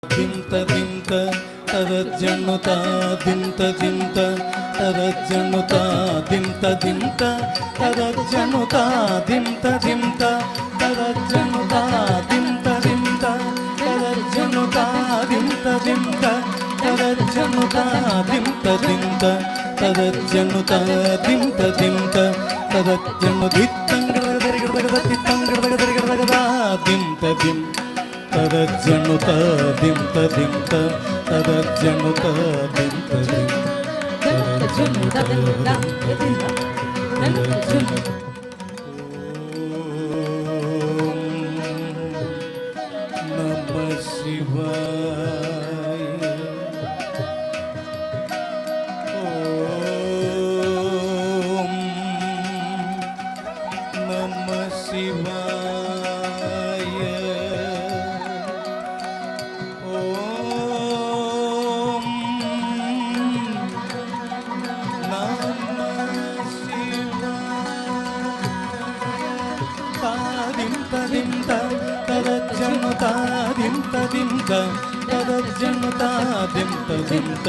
ದಿಂತ ದಿಂತ ತರಜ್ಜಣ್ಣುತ ದಿಂತ ದಿಂತ ತರಜ್ಜಣ್ಣುತ ದಿಂತ ದಿಂತ ತರಜ್ಜಣ್ಣುತ ದಿಂತ ದಿಂತ ತರಜ್ಜಣ್ಣುತ ದಿಂತ ದಿಂತ ತರಜ್ಜಣ್ಣುತ ದಿಂತ ದಿಂತ ತರಜ್ಜಣ್ಣುತ ದಿಂತ ದಿಂತ ತರಜ್ಜಣ್ಣುತ ದಿಂತ ದಿಂತ ತರಜ್ಜಣ್ಣು ದಿತ್ತಂಗಡಗದರಿಗಡಗದ ತಿತ್ತಂಗಡಗದರಿಗಡಗದ ದಿಂತ ದಿಂ ತರಜ್ಜಣ್ಣುತ ದಿಂತ ದಿಂತ ತರಜ್ಜಣ್ಣುತ ದಿಂತ ದಿಂತ ತರಜ್ಜಣ್ಣುತ ದಿಂತ ದಿಂತ ನಮಃ ಶಿವಾಯ ಓಂ ನಮಃ ಶಿವಾಯ ಓಂ ನಮಃ ಶಿವಾಯ ದಿಂತ ದಿಂತ ತರಜ್ಜಣ್ಣುತ ದಿಂತ ದಿಂತ ತರಜ್ಜಣ್ಣುತ ದಿಂತ ದಿಂತ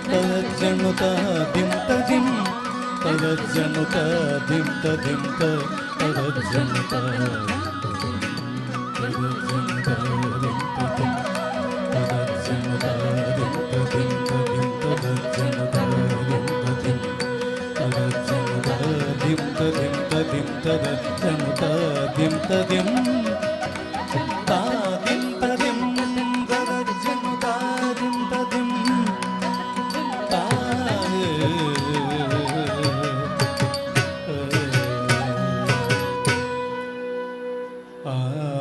ತರಜ್ಜಣ್ಣುತ ದಿಂತ ದಿಂ ತರಜ್ಜಣ್ಣುತ ದಿಂತ ದಿಂತ ತರಜ್ಜಣ್ಣುತ ತರಜ್ಜಣ್ಣುತ ದಿಂತ ದಿಂ ತರಜ್ಜಣ್ಣುತ ದಿಂತ ದಿಂತ ದಿಂತ ತರಜ್ಜಣ್ಣುತ ದಿಂತ ದಿಂ ತರಜ್ಜಣ್ಣುತ ದಿಂತ ದಿಂತ ದಿಂತ ತರಜ್ಜಣ್ಣುತ ದಿಂತ ದಿಂ